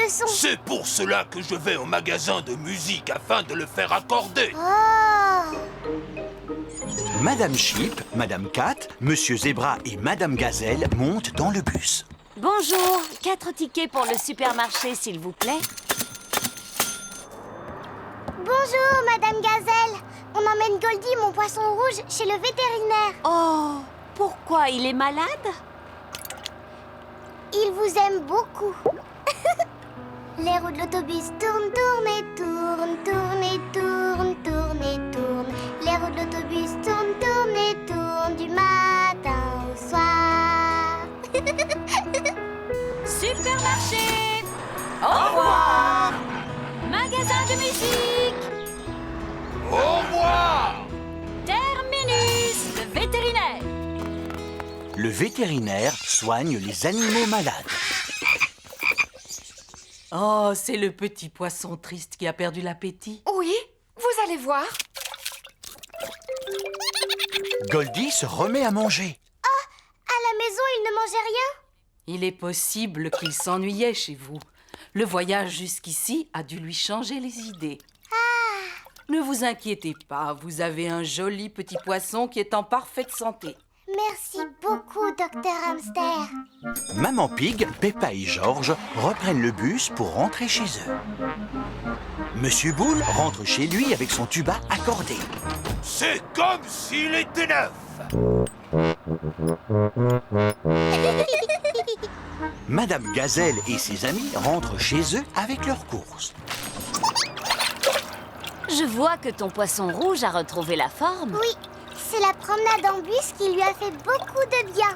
le son. C'est pour cela que je vais au magasin de musique afin de le faire accorder. Oh! Madame Chip, Madame Cat, Monsieur Zebra et Madame Gazelle montent dans le bus. Bonjour, 4 tickets pour le supermarché, s'il vous plaît. Bonjour, Madame Gazelle. On emmène Goldie, mon poisson rouge, chez le vétérinaire. Oh, pourquoi il est malade? Il vous aime beaucoup. Les roues de l'autobus tournent, tournent et tournent, tournent et tournent, tournent et tournent. Les roues de l'autobus tournent, tournent et tournent du matin au soir. Supermarché! Au revoir! Magasin de musique! Au revoir! Terminus, le vétérinaire! Le vétérinaire soigne les animaux malades. Oh, c'est le petit poisson triste qui a perdu l'appétit. Oui, vous allez voir. Goldie se remet à manger. À la maison, il ne mangeait rien. Il est possible qu'il s'ennuyait chez vous. Le voyage jusqu'ici a dû lui changer les idées. Ne vous inquiétez pas, vous avez un joli petit poisson qui est en parfaite santé. Merci beaucoup, Docteur Hamster. Maman Pig, Peppa et George reprennent le bus pour rentrer chez eux. Monsieur Boule rentre chez lui avec son tuba accordé. C'est comme s'il était neuf. Madame Gazelle et ses amis rentrent chez eux avec leurs courses. Je vois que ton poisson rouge a retrouvé la forme. Oui, c'est la promenade en bus qui lui a fait beaucoup de bien.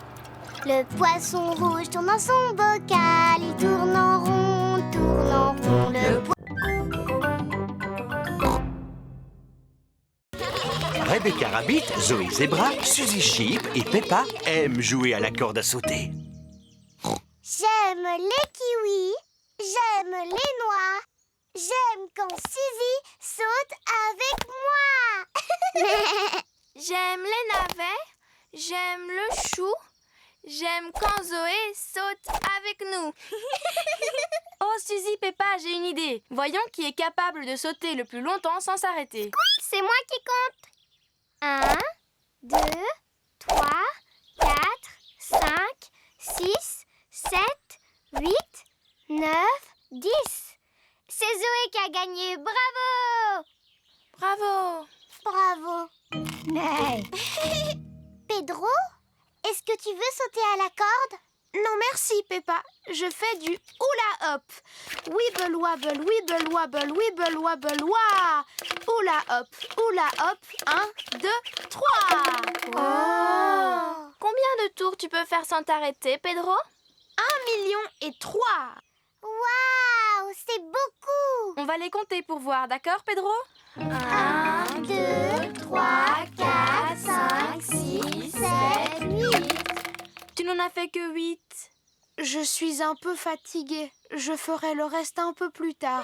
Le poisson rouge tourne dans son bocal, il tourne en rond, tourne en rond. Rebecca Rabbit, Zoé Zebra, Suzy Sheep et Peppa aiment jouer à la corde à sauter. J'aime les kiwis, j'aime les noix, j'aime quand Suzy saute avec moi. J'aime les navets, j'aime le chou, j'aime quand Zoé saute avec nous. Oh Suzy, Peppa, j'ai une idée. Voyons qui est capable de sauter le plus longtemps sans s'arrêter. C'est moi qui compte. 1, 2, 3, 4, 5, 6, 7, 8, 9, 10. C'est Zoé qui a gagné. Bravo! Bravo! Bravo. Pedro, est-ce que tu veux sauter à la corde? Non merci Peppa, je fais du hula hop. Wibble wabble, wibble wabble, wibble wabble, wah. Hula hop, 1, 2, 3. Oh. Combien de tours tu peux faire sans t'arrêter, Pedro? 1,000,003. Waouh, c'est beaucoup. On va les compter pour voir, d'accord, Pedro? 1, 2, 3, 4, 5, 6, 7, 8. Tu n'en as fait que 8. Je suis un peu fatiguée. Je ferai le reste un peu plus tard.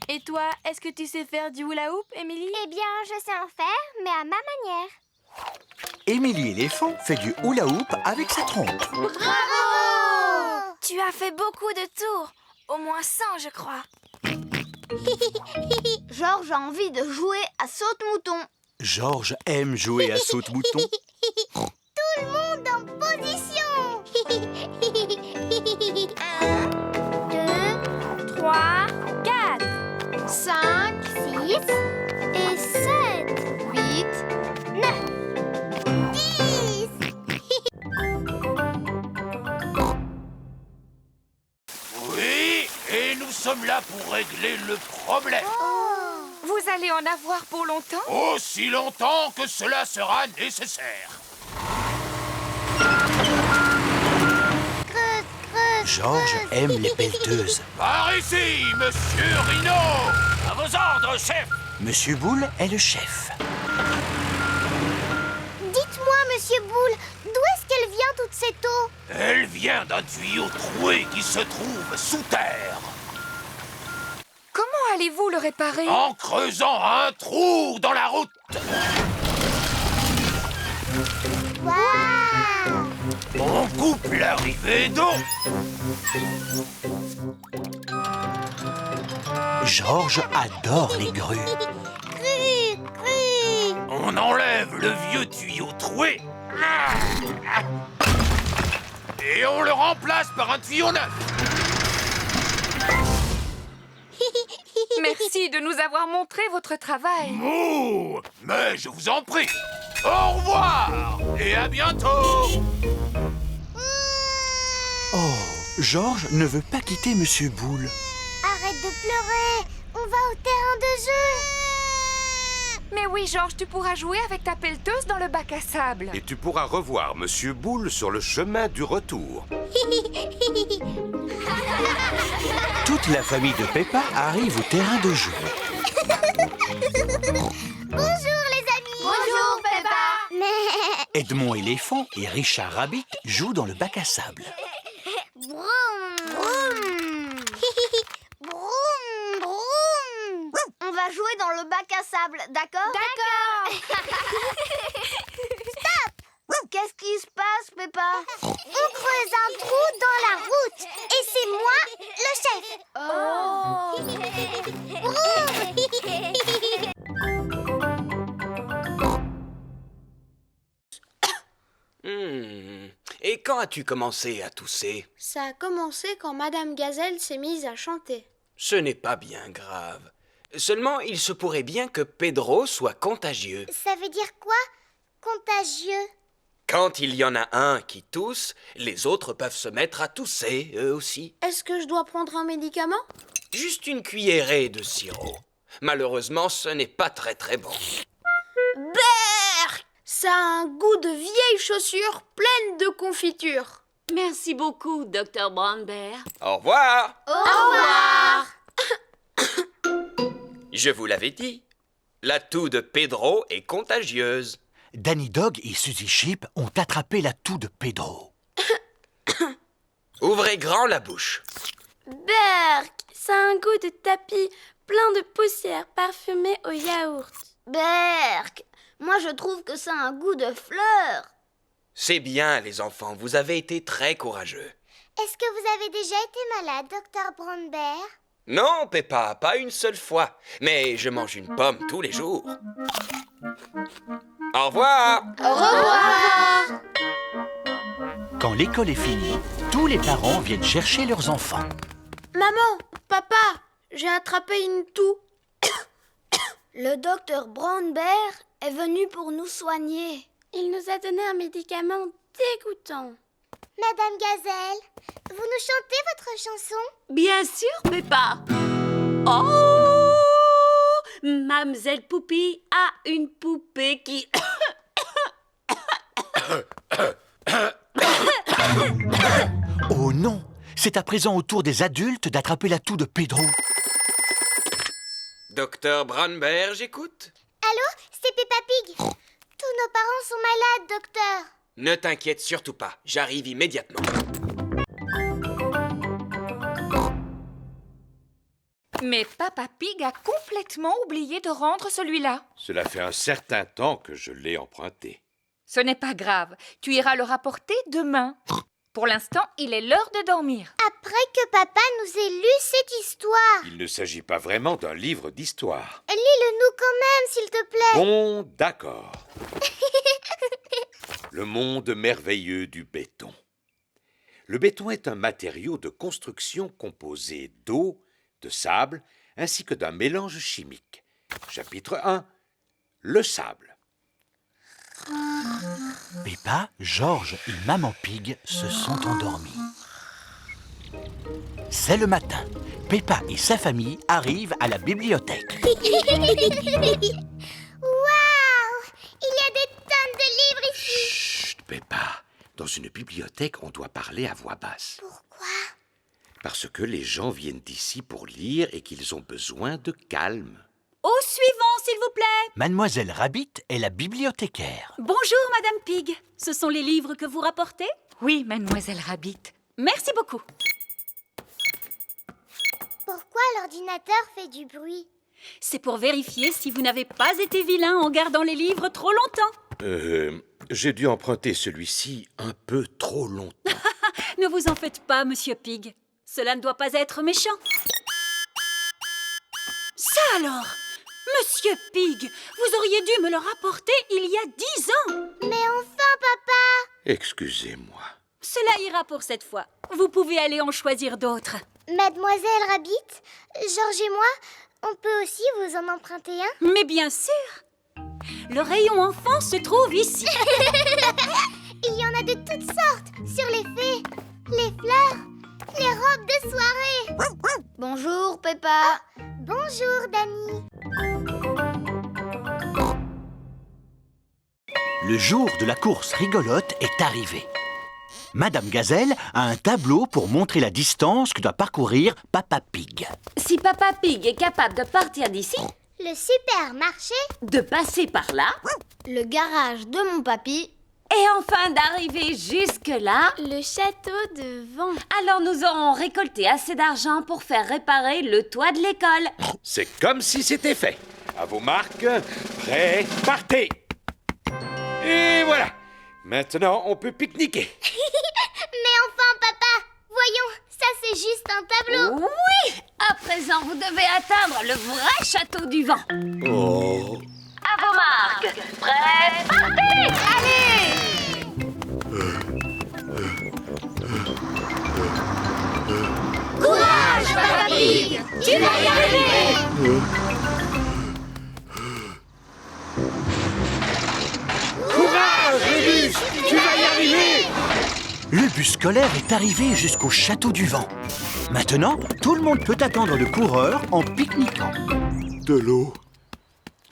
Et toi, est-ce que tu sais faire du hula hoop, Émilie? Eh bien, je sais en faire, mais à ma manière. Émilie Éléphant fait du hula hoop avec sa trompe. Bravo! Tu as fait beaucoup de tours. Au moins 100, je crois. Georges a envie de jouer à saute-mouton. Georges aime jouer à saute-mouton. Tout le monde en position. 1, 2, 3, 4, 5, 6 et 7, 8, 9, 10. Oui, et nous sommes là pour régler le problème. Vous allez en avoir pour longtemps? Aussi longtemps que cela sera nécessaire. Creuse, creuse. Georges aime les pelleteuses. Par ici, Monsieur Rhino. À vos ordres, chef. Monsieur Boule est le chef. Dites-moi, Monsieur Boule, d'où est-ce qu'elle vient toute cette eau? Elle vient d'un tuyau troué qui se trouve sous terre. Comment allez-vous le réparer? En creusant un trou dans la route. Waouh! On coupe l'arrivée d'eau. Georges adore les grues. Cru. On enlève le vieux tuyau troué. Et on le remplace par un tuyau neuf. Merci de nous avoir montré votre travail. Mouh! Mais je vous en prie. Au revoir et à bientôt. Oh, Georges ne veut pas quitter Monsieur Boule. Arrête de pleurer. On va au terrain de jeu. Mais oui, Georges, tu pourras jouer avec ta pelleteuse dans le bac à sable. Et tu pourras revoir Monsieur Boule sur le chemin du retour. Toute la famille de Peppa arrive au terrain de jeu. Bonjour les amis. Bonjour, Peppa. Mais... Edmond éléphant et Richard Rabbit jouent dans le bac à sable. Broum. Broum. Broum. Broum. On va jouer dans le bac à sable, d'accord? D'accord. Qu'est-ce qui se passe, Peppa? On creuse un trou dans la route. Et c'est moi, Et quand as-tu commencé à tousser? Ça a commencé quand Madame Gazelle s'est mise à chanter. Ce n'est pas bien grave. Seulement, il se pourrait bien que Pedro soit contagieux. Ça veut dire quoi? Contagieux? Quand il y en a un qui tousse, les autres peuvent se mettre à tousser, eux aussi. Est-ce que je dois prendre un médicament? Juste une cuillerée de sirop. Malheureusement, ce n'est pas très bon. Berk! Ça a un goût de vieilles chaussures pleines de confiture. Merci beaucoup, Dr. Brown-Bear. Au revoir! Au revoir. Je vous l'avais dit, la toux de Pedro est contagieuse. Danny Dog et Suzy Sheep ont attrapé la toux de Pedro. Ouvrez grand la bouche. Berk, ça a un goût de tapis plein de poussière parfumée au yaourt. Berk, moi je trouve que ça a un goût de fleurs. C'est bien, les enfants, vous avez été très courageux. Est-ce que vous avez déjà été malade, Dr. Brown-Bear? Non, Peppa, pas une seule fois. Mais je mange une pomme tous les jours. Au revoir! Au revoir. Quand l'école est finie, tous les parents viennent chercher leurs enfants. Maman, papa, j'ai attrapé une toux. Le docteur Brown-Bear est venu pour nous soigner. Il nous a donné un médicament dégoûtant. Madame Gazelle, vous nous chantez votre chanson? Bien sûr, Peppa. Oh! Mademoiselle Poupie a une poupée qui... Oh non! C'est à présent au tour des adultes d'attraper la toux de Pedro. Docteur Brown-Bear, j'écoute. Allô, c'est Peppa Pig. Tous nos parents sont malades, docteur. Ne t'inquiète surtout pas, j'arrive immédiatement. Mais Papa Pig a complètement oublié de rendre celui-là. Cela fait un certain temps que je l'ai emprunté. Ce n'est pas grave, tu iras le rapporter demain. Pour l'instant, il est l'heure de dormir. Après que papa nous ait lu cette histoire. Il ne s'agit pas vraiment d'un livre d'histoire. Lis-le-nous quand même, s'il te plaît. Bon, d'accord. Le monde merveilleux du béton. Le béton est un matériau de construction composé d'eau, de sable, ainsi que d'un mélange chimique. Chapitre 1. Le sable. Peppa, Georges et Maman Pig se sont endormis. C'est le matin. Peppa et sa famille arrivent à la bibliothèque. Waouh! Il y a des tonnes de livres ici. Chut, Peppa. Dans une bibliothèque, on doit parler à voix basse. Pourquoi? Parce que les gens viennent d'ici pour lire et qu'ils ont besoin de calme. Au suivant, s'il vous plaît. Mademoiselle Rabbit est la bibliothécaire. Bonjour, Madame Pig. Ce sont les livres que vous rapportez? Oui, Mademoiselle Rabbit. Merci beaucoup. Pourquoi l'ordinateur fait du bruit? C'est pour vérifier si vous n'avez pas été vilain en gardant les livres trop longtemps. J'ai dû emprunter celui-ci un peu trop longtemps. Ne vous en faites pas, Monsieur Pig. Cela ne doit pas être méchant. Ça alors! Monsieur Pig, vous auriez dû me le rapporter il y a 10 ans. Mais enfin, papa! Excusez-moi. Cela ira pour cette fois. Vous pouvez aller en choisir d'autres. Mademoiselle Rabbit, Georges et moi, on peut aussi vous en emprunter un? Mais bien sûr! Le rayon enfant se trouve ici. Il y en a de toutes sortes, sur les fées, les fleurs, les robes de soirée. Bonjour, Peppa. Bonjour, Dani. Le jour de la course rigolote est arrivé. Madame Gazelle a un tableau pour montrer la distance que doit parcourir Papa Pig. Si Papa Pig est capable de partir d'ici, Le supermarché, de passer par là, Le garage de mon papy. et enfin d'arriver jusque-là, Le château de vent. alors nous aurons récolté assez d'argent pour faire réparer le toit de l'école. C'est comme si c'était fait. À vos marques, prêts, partez. Et voilà. Maintenant, on peut pique-niquer. mais enfin, papa, voyons, ça c'est juste un tableau. Oui! À présent, vous devez atteindre le vrai château du vent. Oh. À vos marques, prêts, partez! Allez! Courage, Papa Pig! Tu vas y arriver! Courage, Rébus! Tu vas y arriver! Le bus scolaire est arrivé jusqu'au château du vent. Maintenant, tout le monde peut attendre le coureur en pique-niquant. De l'eau.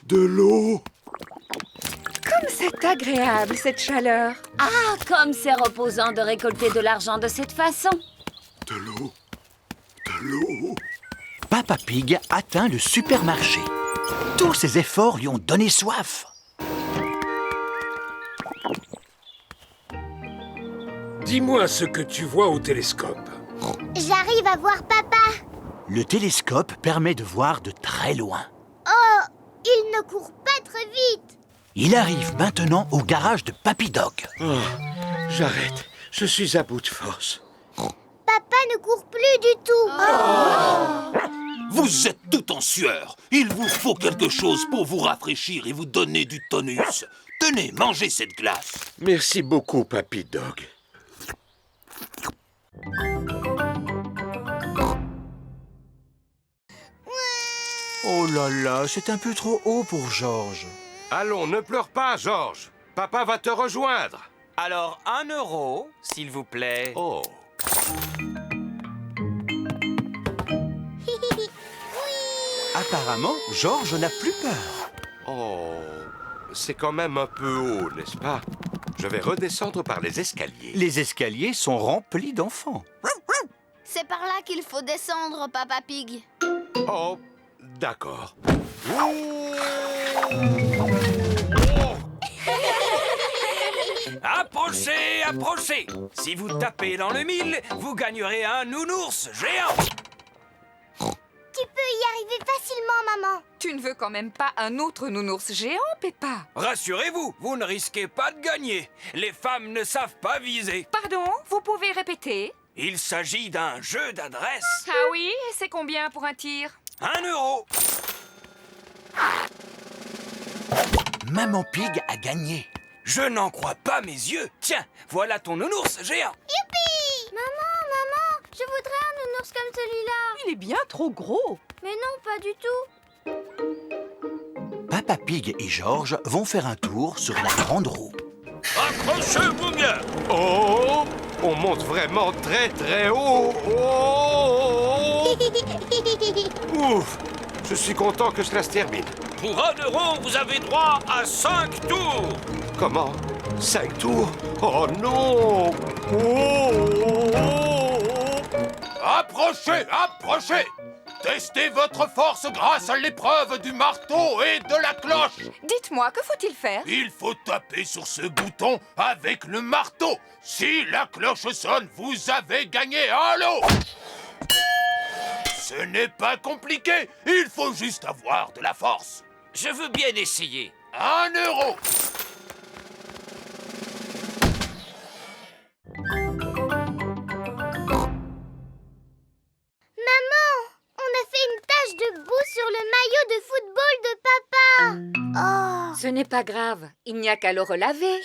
De l'eau. Comme c'est agréable, cette chaleur. Ah, comme c'est reposant de récolter de l'argent de cette façon. De l'eau. De l'eau. Papa Pig atteint le supermarché. Tous ses efforts lui ont donné soif. Dis-moi ce que tu vois au télescope. J'arrive à voir papa. Le télescope permet de voir de très loin. Oh, il ne court pas très vite. Il arrive maintenant au garage de Papy Dog. Oh, j'arrête. Je suis à bout de force. Papa ne court plus du tout. Vous êtes tout en sueur. Il vous faut quelque chose pour vous rafraîchir et vous donner du tonus. Tenez, mangez cette glace. Merci beaucoup, Papy Dog. Oh là là, c'est un peu trop haut pour Georges. Allons, ne pleure pas, Georges. Papa va te rejoindre. Alors, 1 €, s'il vous plaît. Oh. Apparemment, Georges n'a plus peur. Oh, c'est quand même un peu haut, n'est-ce pas? Je vais redescendre par les escaliers. Les escaliers sont remplis d'enfants. C'est par là qu'il faut descendre, Papa Pig. Oh, d'accord. Approchez, approchez. Si vous tapez dans le mille, vous gagnerez un nounours géant. Tu peux y arriver facilement, maman. Tu ne veux quand même pas un autre nounours géant, Peppa? Rassurez-vous, vous ne risquez pas de gagner. Les femmes ne savent pas viser. Pardon, vous pouvez répéter? Il s'agit d'un jeu d'adresse. Ah oui, et c'est combien pour un tir? 1 €. Maman Pig a gagné. Je n'en crois pas mes yeux. Tiens, voilà ton nounours géant. Youpi! Maman, je voudrais un nounours comme celui-là. Il est bien trop gros. Mais non, pas du tout. Papa Pig et Georges vont faire un tour sur la grande roue. Accrochez-vous bien. Oh, on monte vraiment très très haut. Oh. Ouf, je suis content que cela se termine. Pour 1 €, vous avez droit à 5 tours. Comment? 5 tours? Oh non! Approchez, approchez! Testez votre force grâce à l'épreuve du marteau et de la cloche. Dites-moi, que faut-il faire? Il faut taper sur ce bouton avec le marteau. Si la cloche sonne, vous avez gagné un lot. Ce n'est pas compliqué, il faut juste avoir de la force. Je veux bien essayer. 1 €. n'est pas grave, il n'y a qu'à le relaver.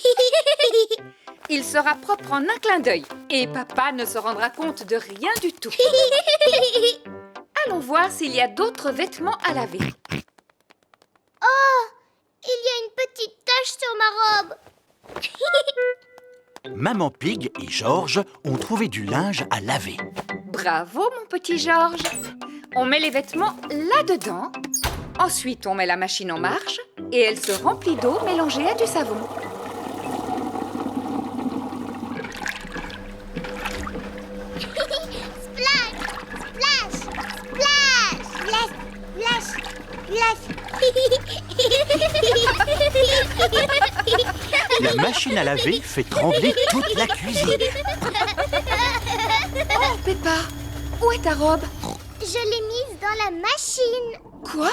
Il sera propre en un clin d'œil et papa ne se rendra compte de rien du tout. Allons voir s'il y a d'autres vêtements à laver. Oh, il y a une petite tache sur ma robe. Maman Pig et Georges ont trouvé du linge à laver. Bravo, mon petit Georges. On met les vêtements là-dedans. Ensuite, on met la machine en marche et elle se remplit d'eau mélangée à du savon. Splash, splash, splash, splash, splash, splash. La machine à laver fait trembler toute la cuisine. Oh, Peppa, où est ta robe? Je l'ai mise dans la machine. Quoi?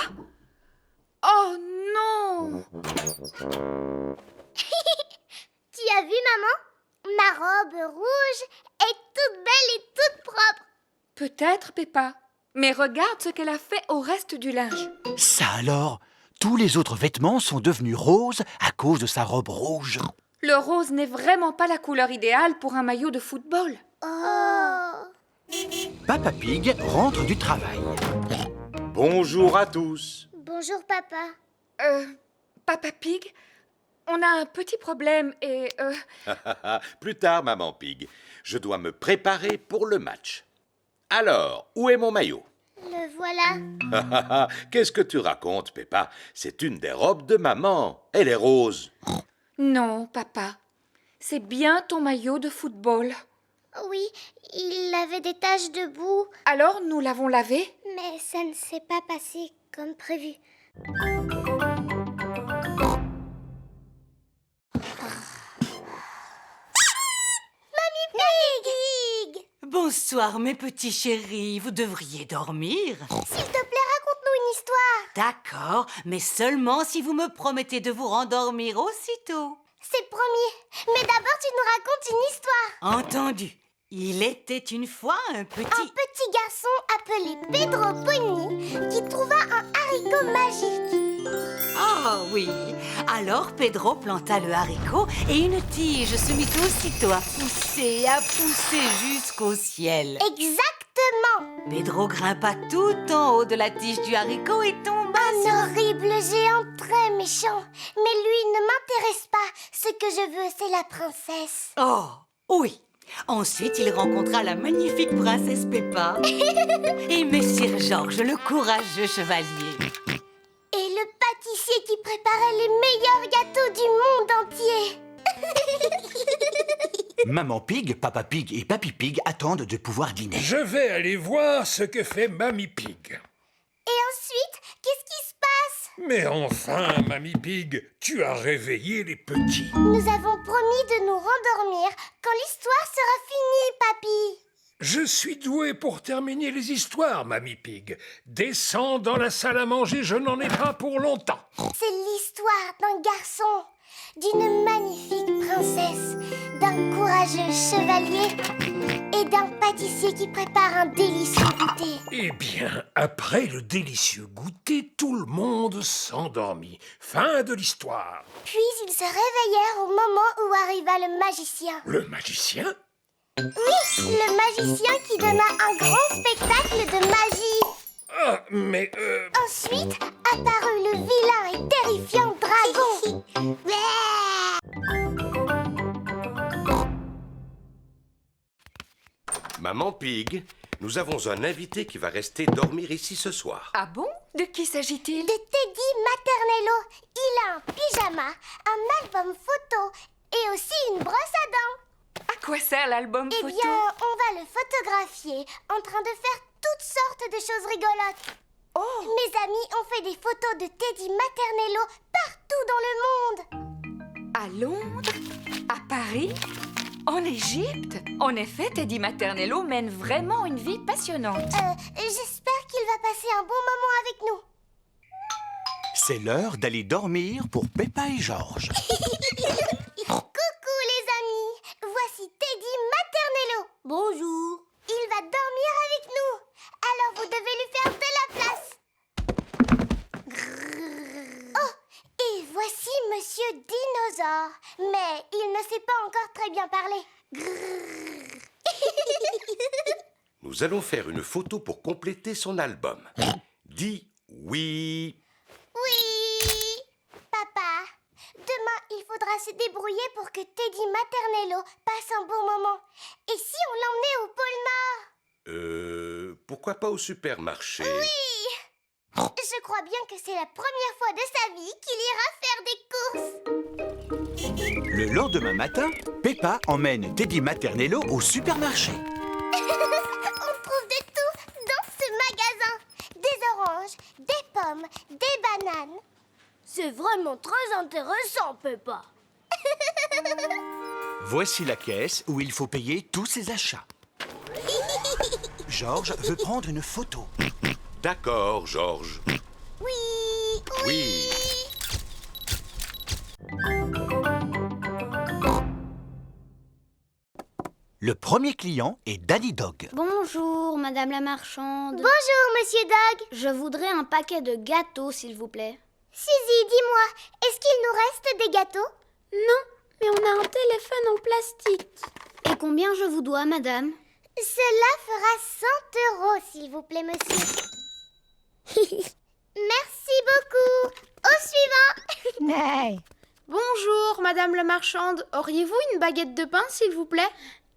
Oh non! Tu as vu, maman? Ma robe rouge est toute belle et toute propre. Peut-être, Peppa. Mais regarde ce qu'elle a fait au reste du linge. Ça alors, tous les autres vêtements sont devenus roses à cause de sa robe rouge. Le rose n'est vraiment pas la couleur idéale pour un maillot de football. Oh. Papa Pig rentre du travail. Bonjour à tous. Bonjour, papa. Papa Pig, on a un petit problème et... Plus tard, Maman Pig. Je dois me préparer pour le match. Alors, où est mon maillot? Le voilà. Qu'est-ce que tu racontes, Peppa? C'est une des robes de maman. Elle est rose. Non, papa. C'est bien ton maillot de football. Oui, il avait des taches de boue. Alors, nous l'avons lavé? Mais ça ne s'est pas passé comme prévu. Mamie Pig! Bonsoir, mes petits chéris. Vous devriez dormir. S'il te plaît, raconte-nous une histoire. D'accord, mais seulement si vous me promettez de vous rendormir aussitôt. C'est promis. Mais d'abord, tu nous racontes une histoire. Entendu. Il était une fois un petit garçon appelé Pedro Pony qui trouva un haricot magique. Oh oui. Alors Pedro planta le haricot et une tige se mit aussitôt à pousser jusqu'au ciel. Exactement. Pedro grimpa tout en haut de la tige du haricot et tomba Un horrible géant très méchant. Mais lui ne m'intéresse pas. Ce que je veux, c'est la princesse. Oh, oui. Ensuite, il rencontra la magnifique princesse Peppa et Messire Georges, le courageux chevalier. Et le pâtissier qui préparait les meilleurs gâteaux du monde entier. Maman Pig, Papa Pig et Papy Pig attendent de pouvoir dîner. Je vais aller voir ce que fait Mamie Pig. Et ensuite, qu'est-ce qui se passe? Mais enfin, Mamie Pig, tu as réveillé les petits. Nous avons promis de nous rendormir quand l'histoire sera finie, papy. Je suis doué pour terminer les histoires, Mamie Pig. Descends dans la salle à manger, je n'en ai pas pour longtemps. C'est l'histoire d'un garçon, d'une magnifique princesse, d'un courageux chevalier et d'un pâtissier qui prépare un délicieux goûter. Eh bien, après le délicieux goûter, tout le monde s'endormit. Fin de l'histoire. Puis ils se réveillèrent au moment où arriva le magicien. Le magicien? Oui, le magicien qui donna un grand spectacle de magie. Ah, mais Ensuite apparut le vilain et terrifiant dragon. Maman Pig, nous avons un invité qui va rester dormir ici ce soir. Ah bon? De qui s'agit-il? De Teddy Maternello. Il a un pyjama, un album photo et aussi une brosse à dents. À quoi sert l'album Eh photo? bien, on va le photographier en train de faire toutes sortes de choses rigolotes. Oh! Mes amis ont fait des photos de Teddy Maternello partout dans le monde. À Londres? À Paris? En Égypte? En effet, Teddy Maternello mène vraiment une vie passionnante. J'espère qu'il va passer un bon moment avec nous. C'est l'heure d'aller dormir pour Peppa et Georges. Coucou les amis, voici Teddy Maternello. Bonjour. Il va dormir avec nous, alors vous devez lui faire de la place. Oh, et voici dinosaure, mais il ne sait pas encore très bien parler. Grrr. Nous allons faire une photo pour compléter son album. Dis oui. Oui. Papa, demain, il faudra se débrouiller pour que Teddy Maternello passe un bon moment. Et si on l'emmenait au pôle Nord? Pourquoi pas au supermarché? Oui. Je crois bien que c'est la première fois de sa vie qu'il ira faire des courses. Le lendemain matin, Peppa emmène Teddy Maternello au supermarché. On trouve de tout dans ce magasin. Des oranges, des pommes, des bananes. C'est vraiment très intéressant, Peppa. Voici la caisse où il faut payer tous ses achats. Georges veut prendre une photo. D'accord, Georges. Oui, Oui. Le premier client est Danny Dog. Bonjour, madame la marchande. Bonjour, monsieur Dog. Je voudrais un paquet de gâteaux, s'il vous plaît. Suzy, dis-moi, est-ce qu'il nous reste des gâteaux? Non, mais on a un téléphone en plastique. Et combien je vous dois, madame? Cela fera 100 €, s'il vous plaît, monsieur. Merci beaucoup. Au suivant. Bonjour, madame la marchande. Auriez-vous une baguette de pain, s'il vous plaît?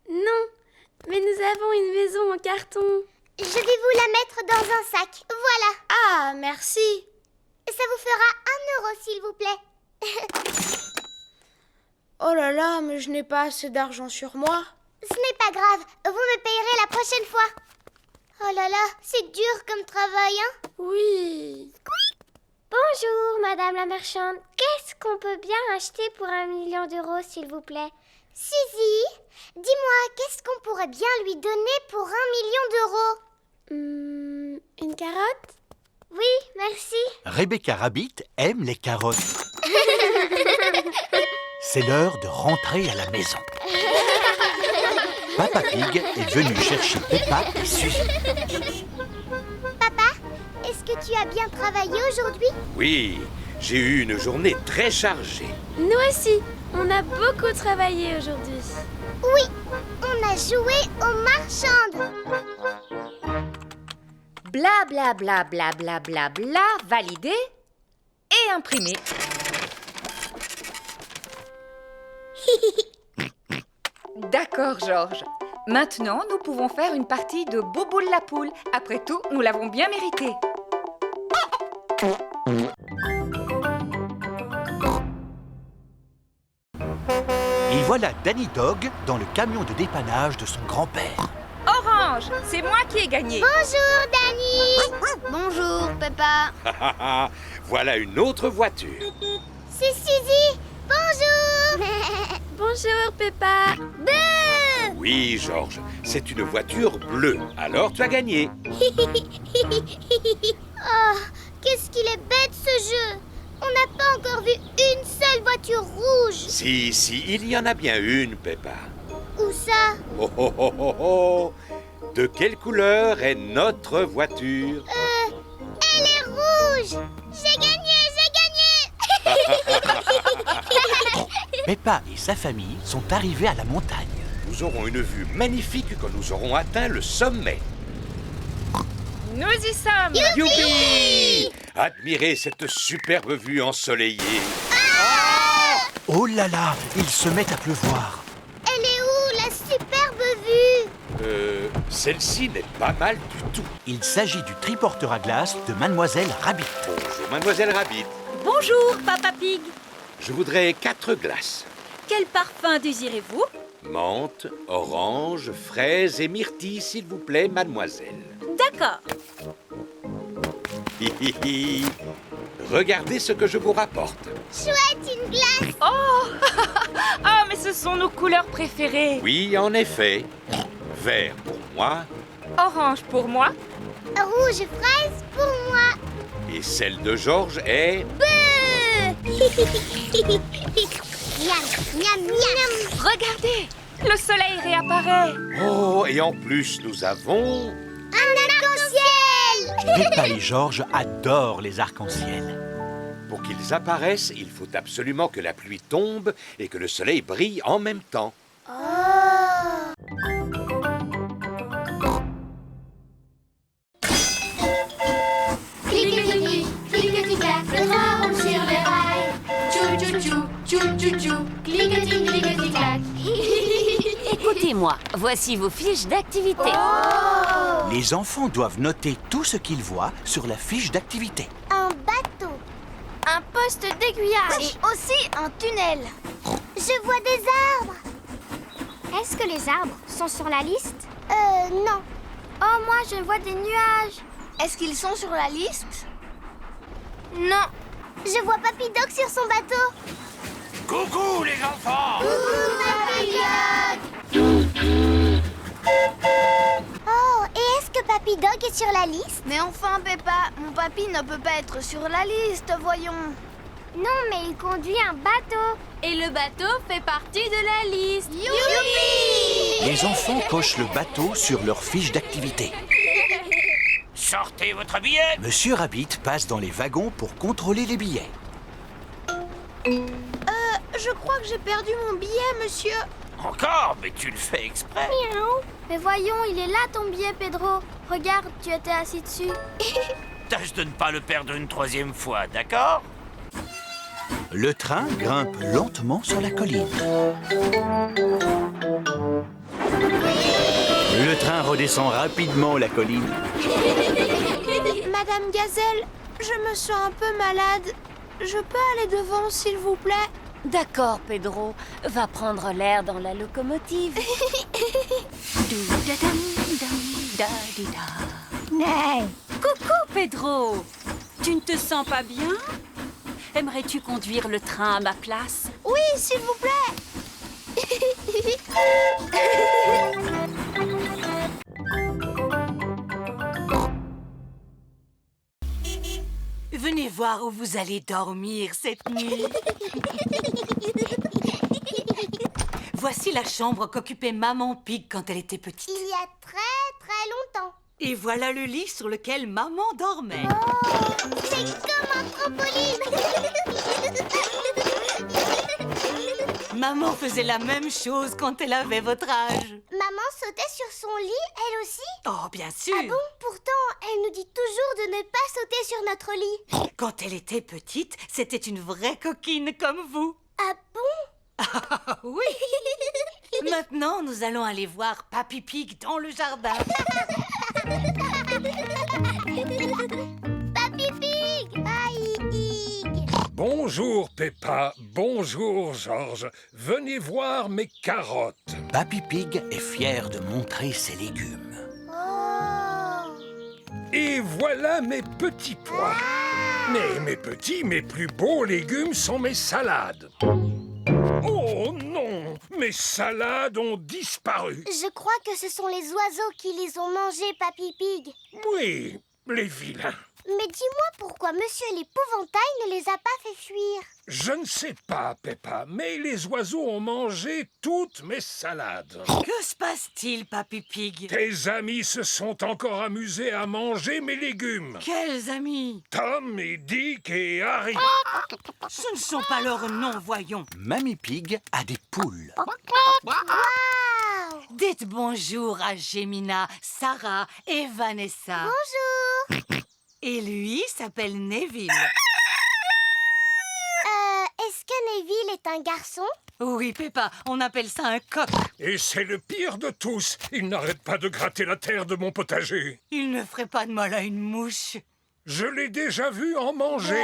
Non, mais nous avons une maison en carton. Je vais vous la mettre dans un sac. Voilà. Ah, merci. Ça vous fera 1 €, s'il vous plaît. Oh là là, mais je n'ai pas assez d'argent sur moi. Ce n'est pas grave. Vous me payerez la prochaine fois. Oh là là, c'est dur comme travail, hein? Oui. Bonjour, madame la marchande. Qu'est-ce qu'on peut bien acheter pour 1 million d'euros, s'il vous plaît? Suzy, dis-moi, qu'est-ce qu'on pourrait bien lui donner pour 1 million d'euros? Une carotte? Oui, merci. Rebecca Rabbit aime les carottes. C'est l'heure de rentrer à la maison. Papa Pig est venu chercher Peppa et Suzy. Papa, est-ce que tu as bien travaillé aujourd'hui? Oui, j'ai eu une journée très chargée. Nous aussi, on a beaucoup travaillé aujourd'hui. Oui, on a joué aux marchandes. Bla bla bla bla bla bla bla, validé et imprimé. D'accord, Georges. Maintenant, nous pouvons faire une partie de Bouboule la poule. Après tout, nous l'avons bien mérité. Et voilà Danny Dog dans le camion de dépannage de son grand-père. Orange, c'est moi qui ai gagné. Bonjour, Danny. Bonjour, Peppa. Voilà une autre voiture. C'est Suzy. Bonjour. Bonjour, Peppa. Oui, Georges, c'est une voiture bleue. Alors tu as gagné. Oh, qu'est-ce qu'il est bête ce jeu. On n'a pas encore vu une seule voiture rouge. Si, il y en a bien une, Peppa. Où ça? Oh, oh, oh, oh, oh. De quelle couleur est notre voiture? Elle est rouge. J'ai gagné. Peppa et sa famille sont arrivés à la montagne. Nous aurons une vue magnifique quand nous aurons atteint le sommet. Nous y sommes. Youpi! Admirez cette superbe vue ensoleillée. Oh là là, il se met à pleuvoir. Elle est où, la superbe vue? Celle-ci n'est pas mal du tout. Il s'agit du triporteur à glace de Mademoiselle Rabbit. Bonjour, Mademoiselle Rabbit. Bonjour, Papa Pig. Je voudrais 4 glaces. Quel parfum désirez-vous? Menthe, orange, fraise et myrtille, s'il vous plaît, mademoiselle. D'accord. Regardez ce que je vous rapporte. Chouette, une glace. Oh, oh, mais ce sont nos couleurs préférées. Oui, en effet. Vert pour moi. Orange pour moi. Rouge fraise pour moi. Et celle de Georges est... Miam, miam, miam. Regardez, le soleil réapparaît. Oh, et en plus, nous avons... Un arc-en-ciel. Peppa et Georges adorent les arcs-en-ciel. Pour qu'ils apparaissent, il faut absolument que la pluie tombe et que le soleil brille en même temps. Cliquetis-clic, cliquetis-clac, le train roule sur les rails. Tchou-tchou-tchou, tchou-tchou-tchou, cliquetis-cliquetis-clac. Écoutez-moi, voici vos fiches d'activité. Les enfants doivent noter tout ce qu'ils voient sur la fiche d'activité. Un bateau. Un poste d'aiguillage. Et aussi un tunnel. Je vois des arbres. Est-ce que les arbres sont sur la liste? Non. Oh, moi, je vois des nuages. Est-ce qu'ils sont sur la liste? Non. Je vois Papy Dog sur son bateau. Coucou les enfants! Oh, et est-ce que Papy Dog est sur la liste? Mais enfin, Peppa, mon papy ne peut pas être sur la liste, voyons. Non, mais il conduit un bateau. Et le bateau fait partie de la liste. Youpi! Les enfants cochent le bateau sur leur fiche d'activité. Sortez votre billet! Monsieur Rabbit passe dans les wagons pour contrôler les billets. Je crois que j'ai perdu mon billet, monsieur. Encore? Mais tu le fais exprès! Mais voyons, il est là ton billet, Pedro. Regarde, tu étais assis dessus. Tâche de ne pas le perdre une troisième fois, d'accord? Le train grimpe lentement sur la colline. Le train redescend rapidement la colline. Madame Gazelle, je me sens un peu malade. Je peux aller devant, s'il vous plaît? D'accord, Pedro. Va prendre l'air dans la locomotive. Coucou, Pedro. Tu ne te sens pas bien? Aimerais-tu conduire le train à ma place? Oui, s'il vous plaît. Venez voir où vous allez dormir cette nuit. Voici la chambre qu'occupait Maman Pig quand elle était petite. Il y a très longtemps. Et voilà le lit sur lequel Maman dormait. Oh, c'est comme un trampoline. Maman faisait la même chose quand elle avait votre âge. Maman sautait sur son lit, elle aussi? Oh, bien sûr. Ah bon? Pourtant, elle nous dit toujours de ne pas sauter sur notre lit. Quand elle était petite, c'était une vraie coquine comme vous. Ah bon? Ah oui. Maintenant, nous allons aller voir Papy Pig dans le jardin. Papy Pig! Aïe! Bonjour Peppa, bonjour Georges. Venez voir mes carottes. Papy Pig est fier de montrer ses légumes. Oh! Et voilà mes petits pois. Mais mes petits, mes plus beaux légumes sont mes salades. Oh non, mes salades ont disparu. Je crois que ce sont les oiseaux qui les ont mangés, Papy Pig. Oui, les vilains. Mais dis-moi pourquoi Monsieur l'Épouvantail ne les a pas fait fuir. Je ne sais pas, Peppa, mais les oiseaux ont mangé toutes mes salades. Que se passe-t-il, Papy Pig? Tes amis se sont encore amusés à manger mes légumes. Quels amis? Tom et Dick et Harry. Ce ne sont pas leurs noms, voyons. Mamie Pig a des poules. Wow! Dites bonjour à Gemina, Sarah et Vanessa. Bonjour! Et lui s'appelle Neville. Est-ce que Neville est un garçon? Oui, Peppa, on appelle ça un coq. Et c'est le pire de tous. Il n'arrête pas de gratter la terre de mon potager. Il ne ferait pas de mal à une mouche. Je l'ai déjà vu en manger.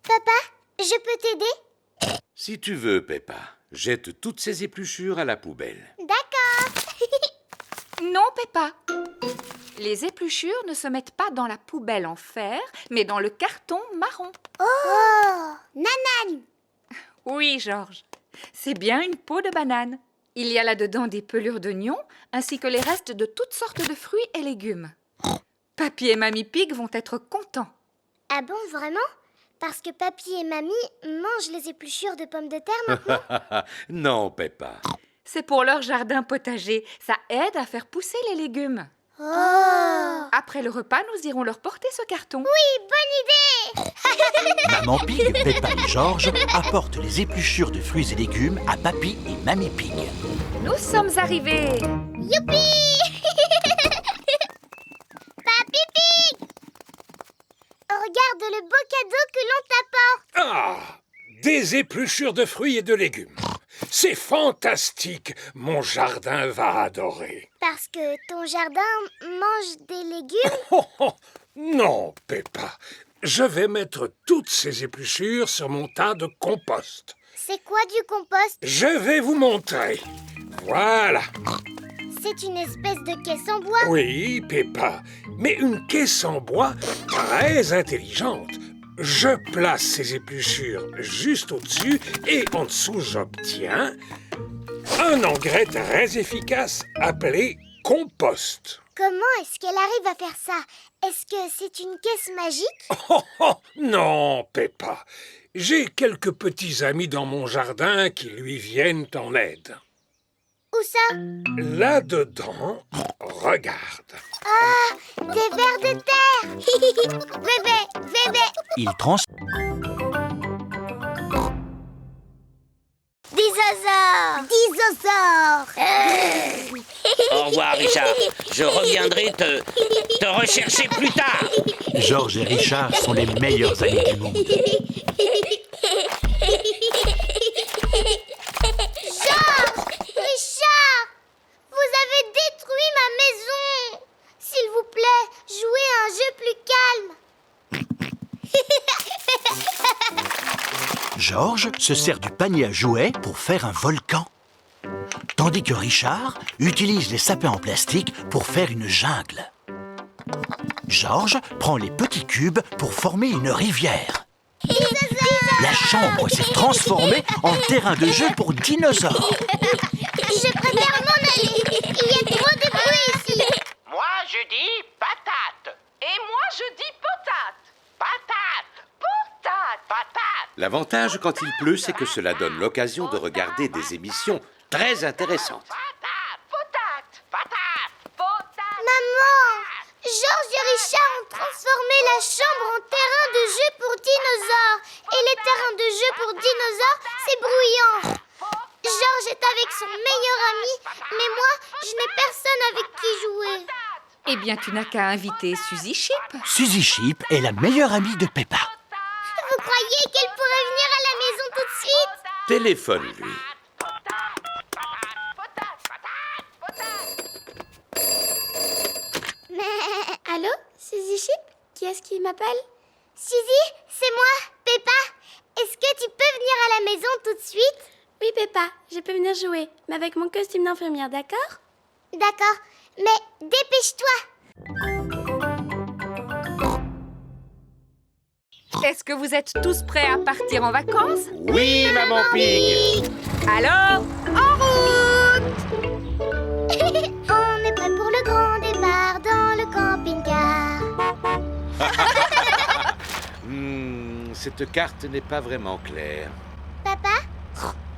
Papa, je peux t'aider? Si tu veux, Peppa, jette toutes ces épluchures à la poubelle. D'accord. Non, Peppa. Les épluchures ne se mettent pas dans la poubelle en fer, mais dans le carton marron. Oh! Nanan! Oui, Georges. C'est bien une peau de banane. Il y a là-dedans des pelures d'oignons, ainsi que les restes de toutes sortes de fruits et légumes. Papy et Mamie Pig vont être contents. Ah bon, vraiment? Parce que Papy et Mamie mangent les épluchures de pommes de terre maintenant? Non, Peppa. C'est pour leur jardin potager. Ça aide à faire pousser les légumes. Oh! Après le repas, nous irons leur porter ce carton. Oui, bonne idée! Maman Pig, Peppa et Georges apportent les épluchures de fruits et légumes à Papy et Mamie Pig. Nous sommes arrivés. Youpi! Papy Pig! Regarde le beau cadeau que l'on t'apporte. Ah! Des épluchures de fruits et de légumes. C'est fantastique. Mon jardin va adorer. Parce que ton jardin mange des légumes? Oh, oh, non, Peppa. Je vais mettre toutes ces épluchures sur mon tas de compost. C'est quoi du compost? Je vais vous montrer. Voilà. C'est une espèce de caisse en bois? Oui, Peppa, mais une caisse en bois très intelligente. Je place ces épluchures juste au-dessus et en dessous, j'obtiens un engrais très efficace appelé compost. Comment est-ce qu'elle arrive à faire ça? Est-ce que c'est une caisse magique? Oh, oh, non, Peppa. J'ai quelques petits amis dans mon jardin qui lui viennent en aide. Où ça? Là-dedans, regarde. Ah, des vers de terre. Bébé. Ils trans... Dinosaures. Au revoir, Richard. Je reviendrai te rechercher plus tard. Georges et Richard sont les meilleurs amis du monde. Georges! Richard! Vous avez détruit ma maison! S'il vous plaît, jouez à un jeu plus calme. Georges se sert du panier à jouets pour faire un volcan. Tandis que Richard utilise les sapins en plastique pour faire une jungle. Georges prend les petits cubes pour former une rivière. La chambre s'est transformée en terrain de jeu pour dinosaures. Je préfère m'en aller. Il y a trop de bruit ici. Moi, je dis patate. Et moi, je dis potate. Patate. Potate. Patate. L'avantage quand il pleut, c'est que cela donne l'occasion de regarder des émissions très intéressantes. Maman, Georges et Richard ont transformé la chambre en terrain de jeu pour dinosaures. Et les terrains de jeu pour dinosaures, c'est bruyant. Georges est avec son meilleur ami, mais moi, je n'ai personne avec qui jouer. Eh bien, tu n'as qu'à inviter Suzy Chip. Suzy Chip est la meilleure amie de Peppa. Vous croyez qu'elle pourrait venir à la maison tout de suite? Téléphone-lui. Allô, Suzy Chip? Qui est-ce qui m'appelle? Suzy, c'est moi, Peppa. Est-ce que tu peux venir à la maison tout de suite? Oui, Peppa, je peux venir jouer, mais avec mon costume d'infirmière, d'accord? D'accord, mais dépêche-toi. Est-ce que vous êtes tous prêts à partir en vacances? Oui, Maman Pig. Alors, en route! On est prêt pour le grand départ dans le camping-car. Cette carte n'est pas vraiment claire. Papa,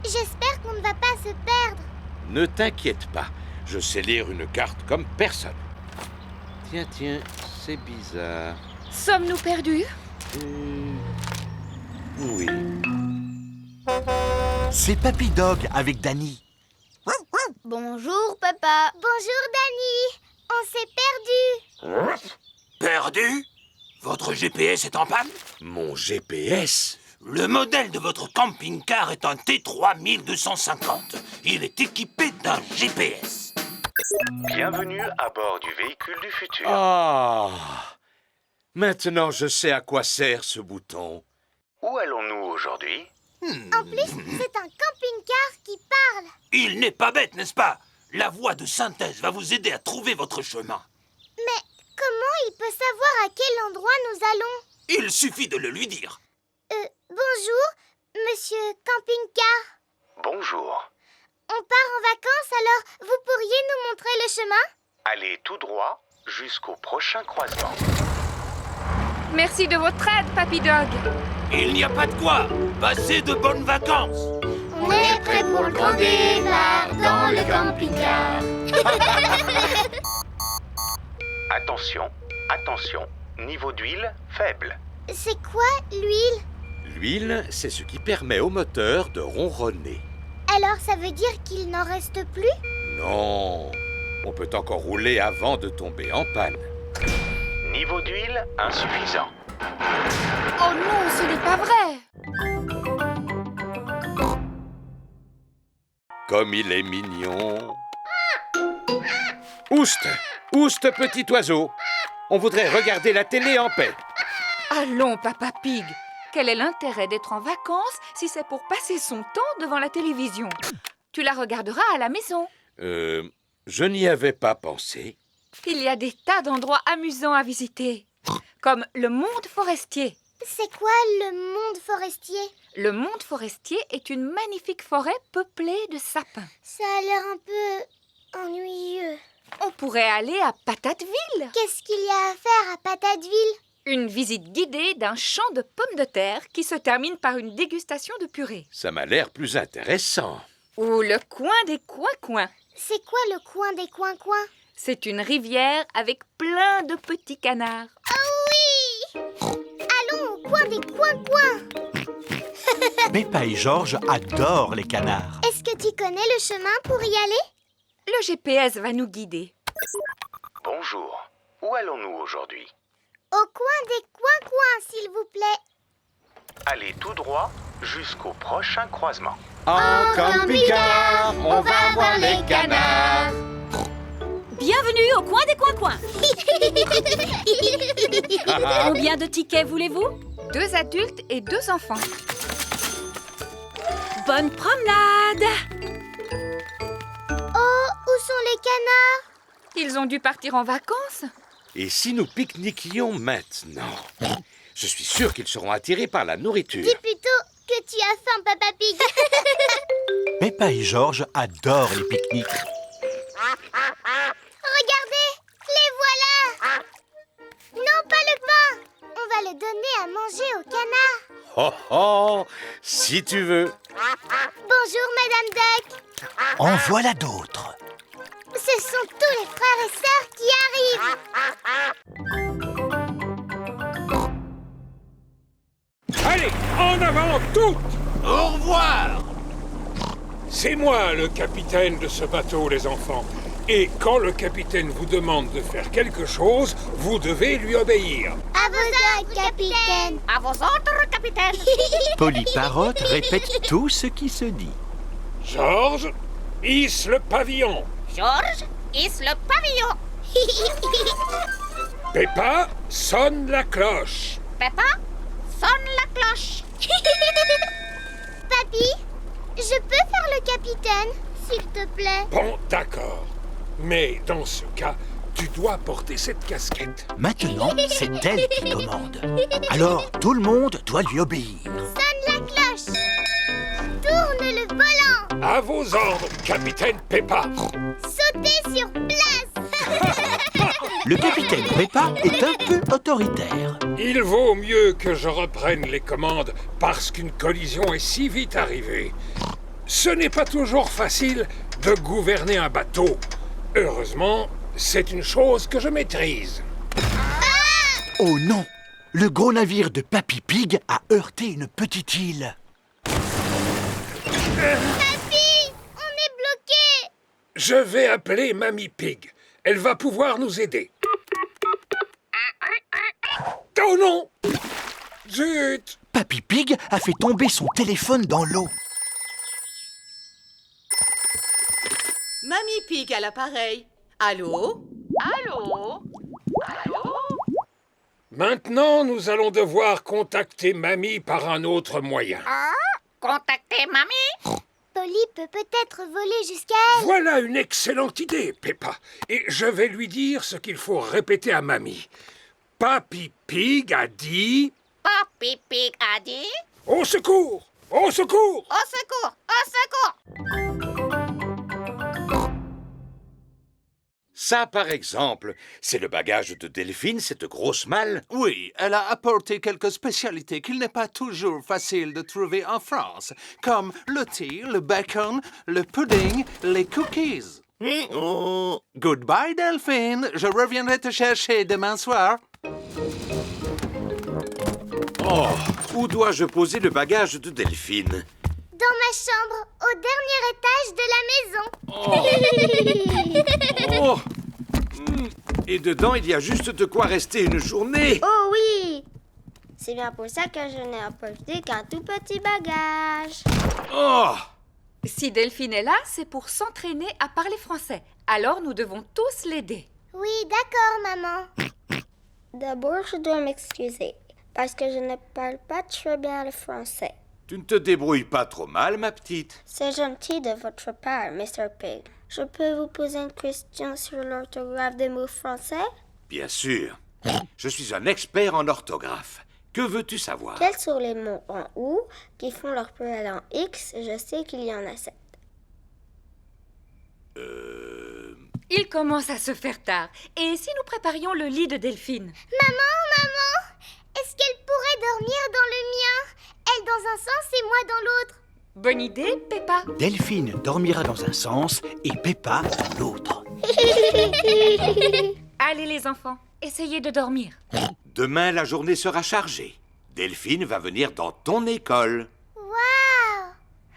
j'espère qu'on ne va pas se perdre. Ne t'inquiète pas, je sais lire une carte comme personne. Tiens, c'est bizarre. Sommes-nous perdus? Oui. C'est Papy Dog avec Danny. Bonjour, Papa. Bonjour, Danny. On s'est perdu. Perdu? Votre GPS est en panne? Mon GPS? Le modèle de votre camping-car est un T3250. Il est équipé d'un GPS. Bienvenue à bord du véhicule du futur. Ah! Maintenant, je sais à quoi sert ce bouton. Où allons-nous aujourd'hui? En plus, c'est un camping-car qui parle. Il n'est pas bête, n'est-ce pas? La voix de synthèse va vous aider à trouver votre chemin. Mais comment il peut savoir à quel endroit nous allons? Il suffit de le lui dire. Bonjour, monsieur camping-car. Bonjour. On part en vacances, alors vous pourriez nous montrer le chemin? Allez tout droit jusqu'au prochain croisement. Merci de votre aide, Papy Dog. Il n'y a pas de quoi. Passez de bonnes vacances. On est prêt pour le grand départ dans le camping-car. Attention, attention, niveau d'huile faible. C'est quoi, l'huile? L'huile, c'est ce qui permet au moteur de ronronner. Alors ça veut dire qu'il n'en reste plus? Non, on peut encore rouler avant de tomber en panne. Niveau d'huile insuffisant. Oh non, ce n'est pas vrai! Comme il est mignon. Ouste, ouste, petit oiseau. On voudrait regarder la télé en paix. Allons, Papa Pig. Quel est l'intérêt d'être en vacances si c'est pour passer son temps devant la télévision? Tu la regarderas à la maison. Je n'y avais pas pensé. Il y a des tas d'endroits amusants à visiter, comme le monde forestier. C'est quoi le monde forestier? Le monde forestier est une magnifique forêt peuplée de sapins. Ça a l'air un peu ennuyeux. On pourrait aller à Patateville. Qu'est-ce qu'il y a à faire à Patateville? Une visite guidée d'un champ de pommes de terre qui se termine par une dégustation de purée. Ça m'a l'air plus intéressant. Ou le coin des coins-coins. C'est quoi le coin des coins-coins? C'est une rivière avec plein de petits canards. Oh oui! Allons au coin des coins-coins. Peppa et Georges adorent les canards. Est-ce que tu connais le chemin pour y aller? Le GPS va nous guider. Bonjour, où allons-nous aujourd'hui? Au coin des coins-coins, s'il vous plaît. Allez tout droit jusqu'au prochain croisement. En camping-car, on va voir les canards. Bienvenue au coin des coins-coins. Combien de tickets voulez-vous? 2 adultes et 2 enfants. Bonne promenade. Oh, où sont les canards? Ils ont dû partir en vacances. Et si nous pique-niquions maintenant? Je suis sûr qu'ils seront attirés par la nourriture. Dis plutôt que tu as faim, Papa Pig. Peppa et Georges adorent les pique-niques. Regardez, les voilà. Non, pas le pain. On va le donner à manger aux canards. Oh oh, si tu veux. Bonjour, Madame Duck. En voilà d'autres. Ce sont tous les frères et sœurs qui arrivent. Allez, en avant toutes! Au revoir! C'est moi le capitaine de ce bateau, les enfants. Et quand le capitaine vous demande de faire quelque chose, vous devez lui obéir. À vos ordres, capitaine. À vos ordres, capitaine. Polly Parrot répète tout ce qui se dit. Georges, hisse le pavillon. Georges, hisse le pavillon. Peppa, sonne la cloche. Peppa, sonne la cloche. Papy, je peux faire le capitaine, s'il te plaît? Bon, d'accord. Mais dans ce cas, tu dois porter cette casquette. Maintenant, c'est elle qui commande. Alors, tout le monde doit lui obéir. Sonne la cloche. Tourne le volant. À vos ordres, capitaine Peppa. Sautez sur place. Le capitaine Peppa est un peu autoritaire. Il vaut mieux que je reprenne les commandes parce qu'une collision est si vite arrivée. Ce n'est pas toujours facile de gouverner un bateau. Heureusement, c'est une chose que je maîtrise. Oh non! Le gros navire de Papy Pig a heurté une petite île. Papy, on est bloqué. Je vais appeler Mamie Pig. Elle va pouvoir nous aider. Oh non! Zut! Papy Pig a fait tomber son téléphone dans l'eau. Mamie Pig à l'appareil. Allô? Allô? Allô? Maintenant, nous allons devoir contacter Mamie par un autre moyen. Contactez mamie. Polly peut peut-être voler jusqu'à elle. Voilà une excellente idée, Peppa. Et je vais lui dire ce qu'il faut répéter à Mamie. Papy Pig a dit... Papy Pig a dit... Au secours! Au secours! Au secours! Au secours! Ça, par exemple, c'est le bagage de Delphine, cette grosse malle. Oui, elle a apporté quelques spécialités qu'il n'est pas toujours facile de trouver en France, comme le thé, le bacon, le pudding, les cookies. Goodbye, Delphine. Je reviendrai te chercher demain soir. Oh, où dois-je poser le bagage de Delphine? Dans ma chambre, au dernier étage de la maison. Oh. Et dedans, il y a juste de quoi rester une journée. Oh oui! C'est bien pour ça que je n'ai apporté qu'un tout petit bagage. Oh! Si Delphine est là, c'est pour s'entraîner à parler français. Alors nous devons tous l'aider. Oui, d'accord, maman. D'abord, je dois m'excuser parce que je ne parle pas très bien le français. Tu ne te débrouilles pas trop mal, ma petite. C'est gentil de votre part, Mr. Pig. Je peux vous poser une question sur l'orthographe des mots français? Bien sûr. Je suis un expert en orthographe. Que veux-tu savoir? Quels sont les mots en OU qui font leur pluriel en X? Je sais qu'il y en a 7. Il commence à se faire tard. Et si nous préparions le lit de Delphine? Maman, est-ce qu'elle pourrait dormir dans le mien? Elle dans un sens et moi dans l'autre. Bonne idée, Peppa. Delphine dormira dans un sens et Peppa dans l'autre. Allez les enfants, essayez de dormir. Demain, la journée sera chargée. Delphine va venir dans ton école. Wow!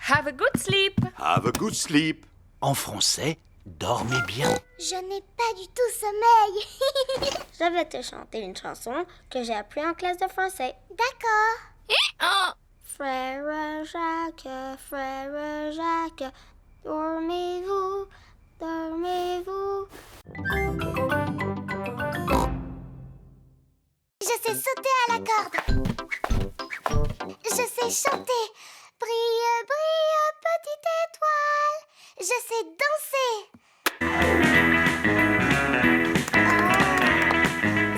Have a good sleep. Have a good sleep. En français, dormez bien. Je n'ai pas du tout sommeil. Je vais te chanter une chanson que j'ai appris en classe de français. D'accord. Frère Jacques, dormez-vous, dormez-vous. Je sais sauter à la corde. Je sais chanter. Brille, brille, petite étoile. Je sais danser.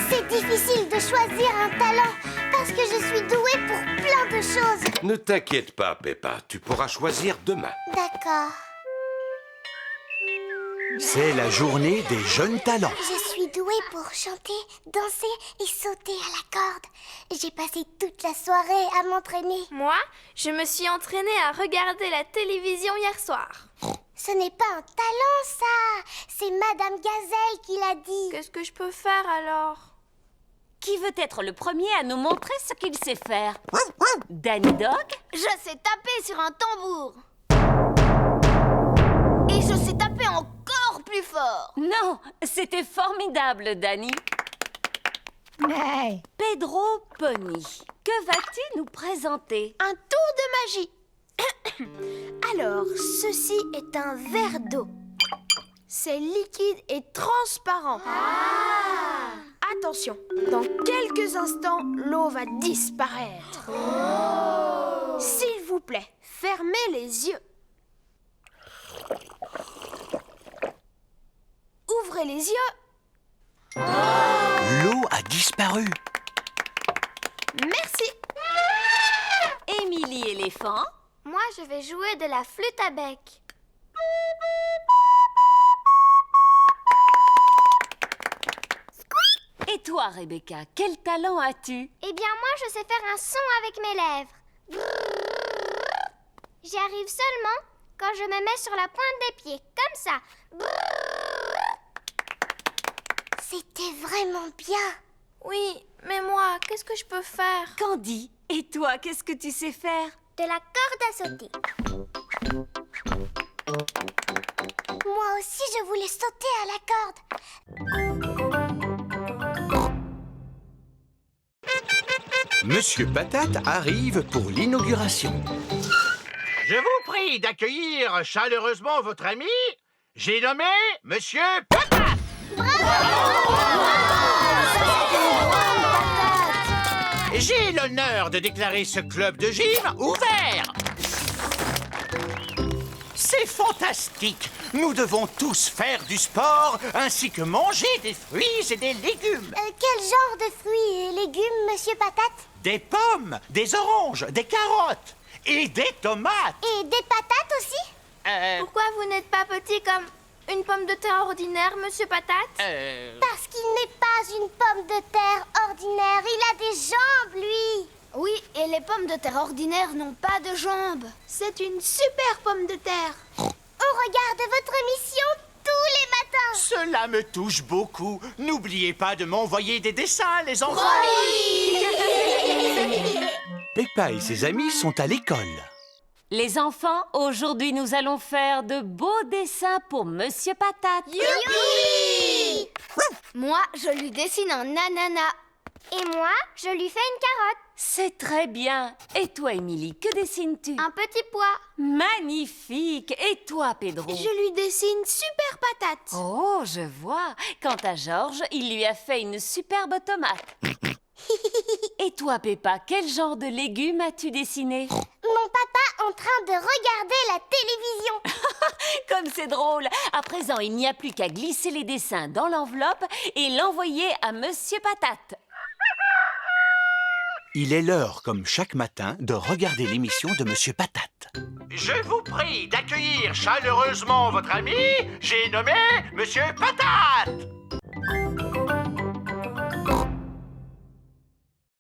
C'est difficile de choisir un talent parce que je suis douée pour plein de choses. Ne t'inquiète pas, Peppa. Tu pourras choisir demain. D'accord. C'est la journée des jeunes talents. Je suis douée pour chanter, danser et sauter à la corde. J'ai passé toute la soirée à m'entraîner. Moi, je me suis entraînée à regarder la télévision hier soir. Ce n'est pas un talent, ça. C'est Madame Gazelle qui l'a dit. Qu'est-ce que je peux faire alors? Qui veut être le premier à nous montrer ce qu'il sait faire? Danny Dog? Je sais taper sur un tambour. Et je sais taper encore plus fort. Non, c'était formidable, Danny. Pedro Pony, que vas-tu nous présenter? Un tour de magie. Alors, ceci est un verre d'eau. C'est liquide et transparent. Attention, dans quelques instants, l'eau va disparaître. S'il vous plaît, fermez les yeux. Ouvrez les yeux. L'eau a disparu. Merci. Émilie éléphant? Moi, je vais jouer de la flûte à bec. Et toi, Rebecca, quel talent as-tu? Eh bien, moi, je sais faire un son avec mes lèvres. J'y arrive seulement quand je me mets sur la pointe des pieds, comme ça. C'était vraiment bien. Oui, mais moi, qu'est-ce que je peux faire? Candy, et toi, qu'est-ce que tu sais faire? De la corde à sauter. Moi aussi, je voulais sauter à la corde. Monsieur Patate arrive pour l'inauguration. Je vous prie d'accueillir chaleureusement votre ami. J'ai nommé Monsieur Patate. J'ai l'honneur de déclarer ce club de gym ouvert. C'est fantastique. Nous devons tous faire du sport ainsi que manger des fruits et des légumes. Quel genre de fruits et légumes, Monsieur Patate? Des pommes, des oranges, des carottes et des tomates. Et des patates aussi? Pourquoi vous n'êtes pas petit comme une pomme de terre ordinaire, Monsieur Patate? Parce qu'il n'est pas une pomme de terre ordinaire. Il a des jambes, lui. Oui, et les pommes de terre ordinaires n'ont pas de jambes. C'est une super pomme de terre. On regarde votre émission tous Cela me touche beaucoup. N'oubliez pas de m'envoyer des dessins, les enfants. Peppa et ses amis sont à l'école. Les enfants, aujourd'hui nous allons faire de beaux dessins pour Monsieur Patate. Youpi! Moi, je lui dessine un ananas. Et moi, je lui fais une carotte. C'est très bien. Et toi, Émilie, que dessines-tu? Un petit pois. Magnifique. Et toi, Pedro? Je lui dessine super patate. Oh, je vois. Quant à Georges, il lui a fait une superbe tomate. Et toi, Peppa, quel genre de légumes as-tu dessiné? Mon papa en train de regarder la télévision. Comme c'est drôle. À présent, il n'y a plus qu'à glisser les dessins dans l'enveloppe et l'envoyer à Monsieur Patate. Il est l'heure, comme chaque matin, de regarder l'émission de Monsieur Patate. Je vous prie d'accueillir chaleureusement votre ami. J'ai nommé Monsieur Patate.